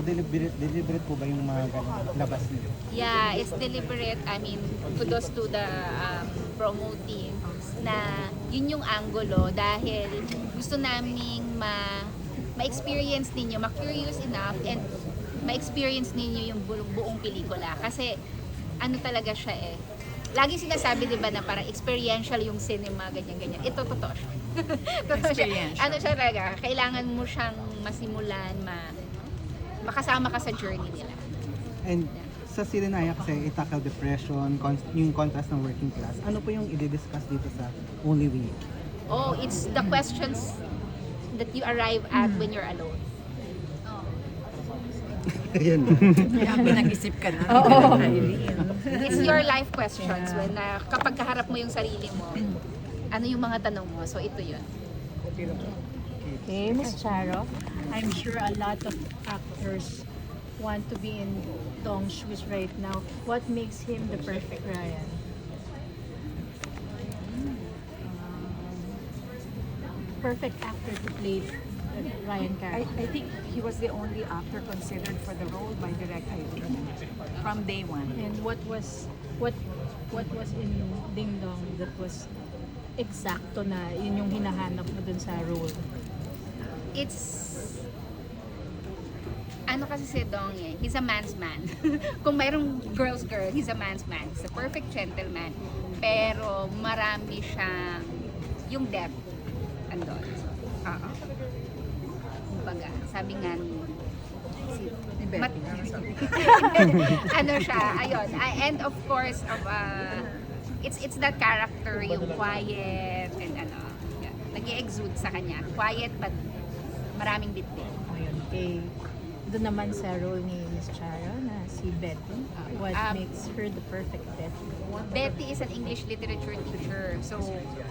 So deliberate po ba yung mga ganong labas niyo? Yeah, it's deliberate. I mean, kudos to the promo team na yun yung angulo dahil gusto naming ma-experience ninyo, ma-curious enough and ma-experience ninyo yung buong pelikula. Kasi ano talaga siya eh. Lagi sinasabi 'di ba na parang experiential yung cinema, ganyan-ganyan. Ito totoo siya. Totoo siya. Experiential. Ano siya talaga, kailangan mo siyang masimulan, makasama ka sa journey nila. And sa Sirenaya kasi i-tackle depression, yung contrast ng working class. Ano po yung i-discuss dito sa Only We? Oh, it's the questions that you arrive at when you're alone. Ayun. Kaya pinag-isip ka na. Irene. It's your life questions when kapag kaharap mo yung sarili mo, ano yung mga tanong mo. So ito yun. Okay, Miss Charo, I'm sure a lot of actors want to be in Dong's shoes right now. What makes him the perfect Ryan? Perfect actor to play Ryan character. I think he was the only actor considered for the role by Direk Irene from day one. And what was in Ding Dong that was eksakto na yun yung hinahanap mo dun sa role? It's ano kasi si Dong eh, he's a man's man. Kung mayroong girl's girl, he's a man's man. He's a perfect gentleman. Pero marami siyang yung depth andon. Oo. Kumbaga, sabi nga Ni Betty. ano siya, ayun. And of course, it's that character, yung quiet and ano, yeah, nag-i-exude sa kanya. Quiet but maraming bitbit. Ayun, okay. Doon naman sa role ni Miss Charo na si Betty. What makes her the perfect Betty? Betty is an English literature teacher. So,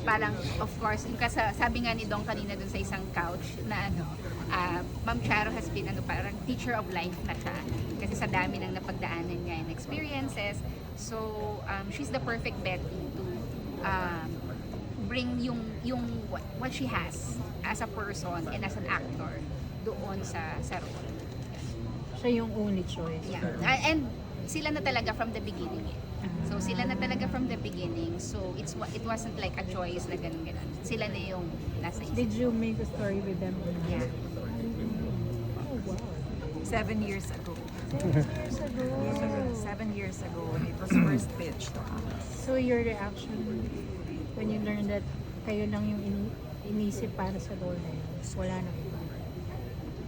parang, of course, yung sabi nga ni Dong kanina dun sa isang couch na ano, Ma'am Charo has been parang teacher of life na siya. Kasi sa dami ng napagdaanan niya and experiences. So, she's the perfect Betty to bring yung what she has as a person and as an actor doon sa role. Siya yung only choice. Yeah. And sila na talaga from the beginning eh. So sila na talaga from the beginning. So it wasn't like a choice na ganun. Sila na yung nasa isip. Did you make a story with them? Yeah. Oh, wow. 7 years ago. 7 years ago when it was first pitched to us. So your reaction when you learned that kayo lang yung inisip para sa role na yun? Wala na.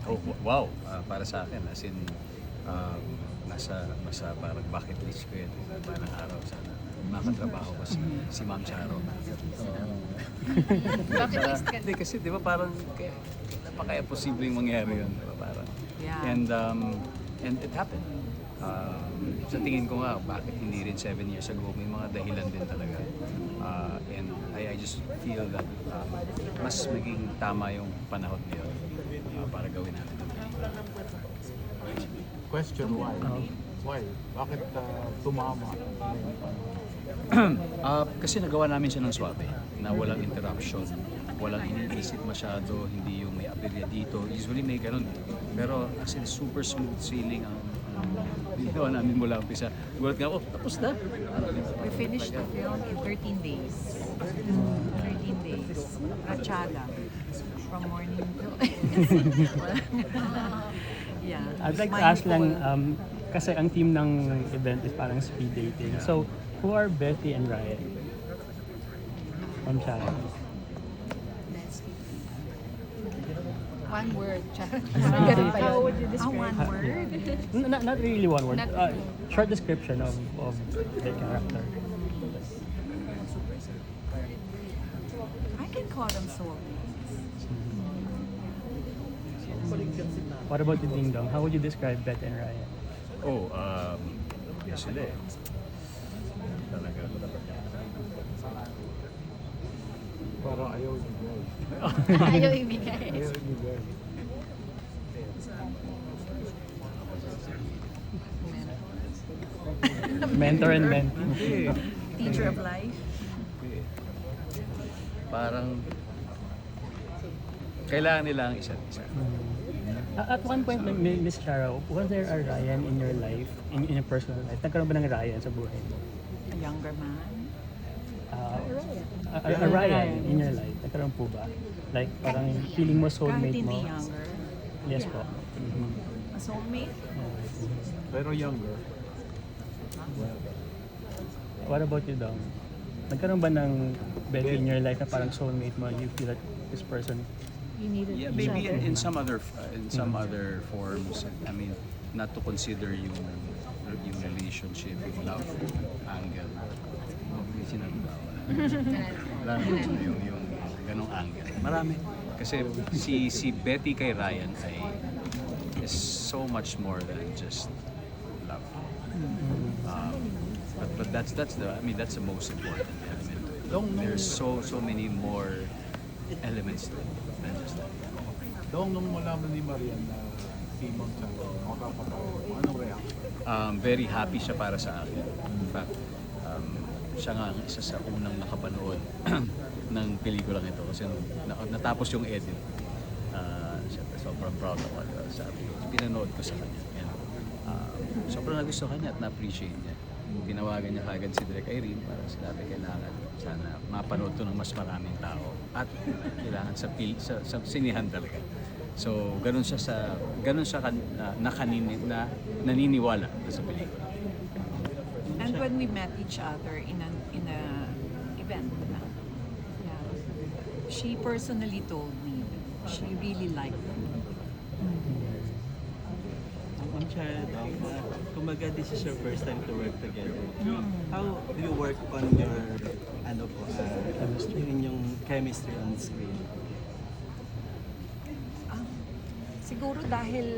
Oh, wow, para sa akin, as in, nasa parang bucket list ko yun. Balang araw sana makatrabaho ko si Ma'am Charo. Bucket list ka. Hindi, kasi di ba parang napakaya posibleng mangyari yun. Di ba parang? Yeah. And it happened. Sa tingin ko nga, bakit hindi rin 7 years ago, may mga dahilan din talaga. And I just feel that mas maging tama yung panahon ngayon para gawin natin. Question, why? Why? Bakit tumama? Kasi nagawa namin siya ng swabe, na walang interruption, walang iniisip masyado, hindi yung may aberya dito. Usually may ganun. Pero as in super smooth sailing ang ginawa namin mula umpisa. Gulat nga, tapos na. We finished the film in 13 days. 13 days. Ratchada. From morning to... yeah. I'd like to ask lang, kasi ang theme ng event is parang speed dating. So, who are Betty and Ryan? From Charo. One word. Ganun ba yun? How would you describe one word? Not really one word. Not really. Short description of the character. I can call them soulmates. What about the Ding Dong? How would you describe Betty and Ryan? Oh, yes sila eh. Talaga. Parang ayaw ibigay. Ayaw ibigay. Ayaw ibigay. Mentor and mentee. Hindi. Teacher of life. Hindi. Parang kailangan nila ang isa't isa. At one point, Miss Chara, was there a Ryan in your life, in your personal life? Nagkaroon ba ng Ryan sa buhay mo? A younger man. A Ryan in your life? Nagkaroon po ba? Like, parang feeling mo Kahit soulmate hindi mo? younger. Yes Yeah. po. A soulmate? Pero younger. What about you, Dong? Nagkaroon ba ng Betty in your life na parang soulmate mo? You feel that this person, You needed Yeah, each maybe other. in some other forms. I mean, not to consider yung relationship, yung love angle. May sinabi ba? Wala naman yung ganong angle. Marami. Kasi si Betty kay Ryan is so much more than just love. But that's the most important element to it. There's so many more elements to it than just that. Dong, nung malaman ni Marian na si Ma'am Charo, makakapatay, anong reaction? Very happy siya para sa akin. In fact, siya nga ang isa sa unang nakapanood ng pelikulang ito kasi nung natapos yung edit, siyempre sobrang proud ako. Sabi ko, pinanood ko sa kanya. And, sobrang nagustuhan niya at na-appreciate niya. Tinawagan niya kagad si Direk Irene para sinabi kailangan sana mapanood to ng mas maraming tao at kailangan sa sinihan talaga. So, ganun siya naniniwala sa pelikula. And when we met each other in a event, yeah, she personally told me she really liked me. Ma'am Chara, kumbaga this is your first time to work together. How do you work on your yung chemistry on screen? Siguro dahil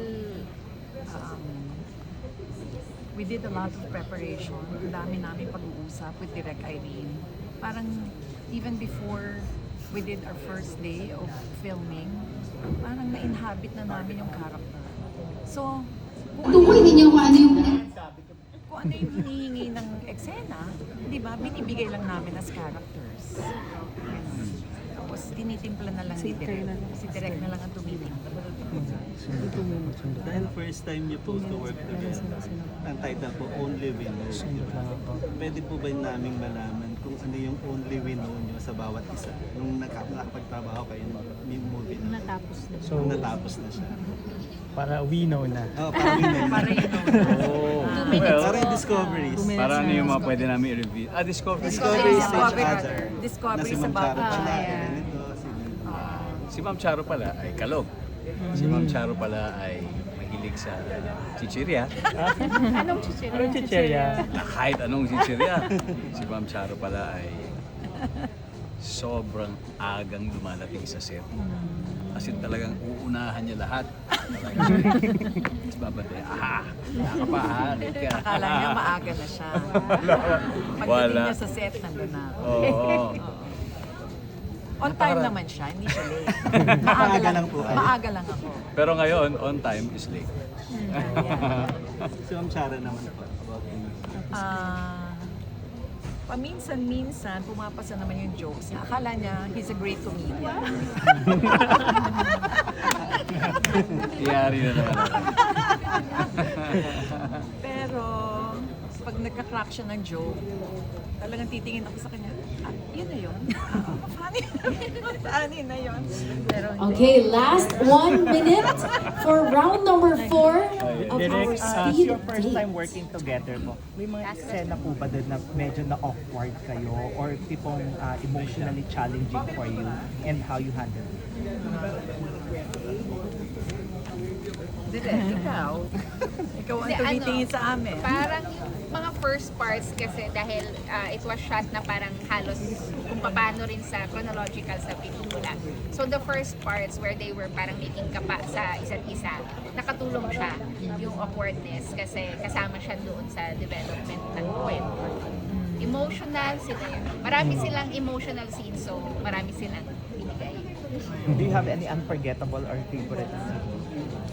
we did a lot of preparation. Ang dami namin pag-uusap with Direk Irene. Parang even before we did our first day of filming, parang na-inhabit na namin yung character. So, Tungkulin ninyo kung ano yung kung ano yung hinihingi ng eksena, di ba, binibigay lang namin as characters. Ganun. Tapos tinitimpla na lang ni Direk. Si Direk na lang ang tumitimpla. dahil first time niyo po to work together, ang title po, Only We Know. Pwede po ba naming malaman kung ano yung only we know niyo sa bawat isa? Nung nakapagtrabaho kayo ng movie na Natapos na. so, nung natapos na siya. para we know na. Oh, parang yun na. Para yun Oh, Parang yung discoveries. para ano yung mga pwede namin i-reveal? Discovery. Discoveries to each Discovery. other. Discoveries Na si Ma'am about Charo pala, yeah. ganito, Si Ma'am Charo pala ay kalog. Si Ma'am Charo pala ay mahilig sa chichirya. Anong chichirya? Anong chichirya? Kahit anong chichirya. Si Ma'am Charo pala ay sobrang agang lumalating sa set. Kasi talagang uunahan niya lahat. Tapos babati, wala ka pa ha. Akala niya maaga na siya. Pagdating Wala. niya sa set, nandun na ako. Oo. On time naman siya, hindi siya late. Maaga lang po kayo. Maaga lang ako. Pero ngayon, on time is late. Si Ma'am Charo naman po, about him. Paminsan-minsan, pumapasa naman yung jokes niya. Akala niya, he's a great comedian. Iyari na naman ako. Pero, pag nagka-crack siya ng joke, talagang titingin ako sa kanya, yun na yun. Funny na yun. Pero hindi. Okay, last 1 minute for round number 4 of Direk, our it's speed your first time date. working together po. May mga eksena po ba doon na medyo na-awkward kayo or tipong emotionally challenging for you and how you handle it? Direk, ikaw. Ikaw ang Hindi, tumitingin sa amin. Parang yung mga first parts kasi dahil it was shot na parang halos kung paano rin sa chronological sa pelikula. So the first parts where they were parang making kapa sa isa't isa, nakatulong siya yung awkwardness kasi kasama siya doon sa development ng kwento. Emotional sila yun. Marami silang emotional scenes so marami silang binigay. Do you have any unforgettable or favorite scene?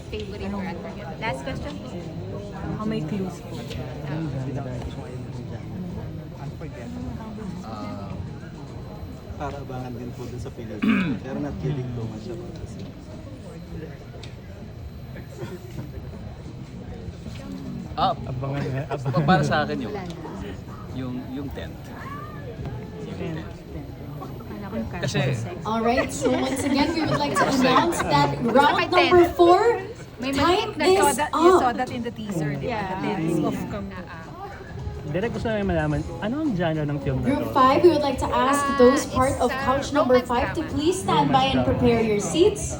Favorite or unforgettable. Last question po. How may clues po? Unforgettable. Para abangan din po dun sa pelikula. Pero not giving too much about the scene. Abangan na. Abangan. Para sa akin yung tent. Kasi Alright, so once again, we would like to announce that round number 4, May time You is saw up. that in the teaser, di ba? The tents of Direk, gusto namin malaman, ano ang genre ng film na Group to? 5, we would like to ask those part It's, of couch number romance 5 to drama. please stand by and prepare your seats.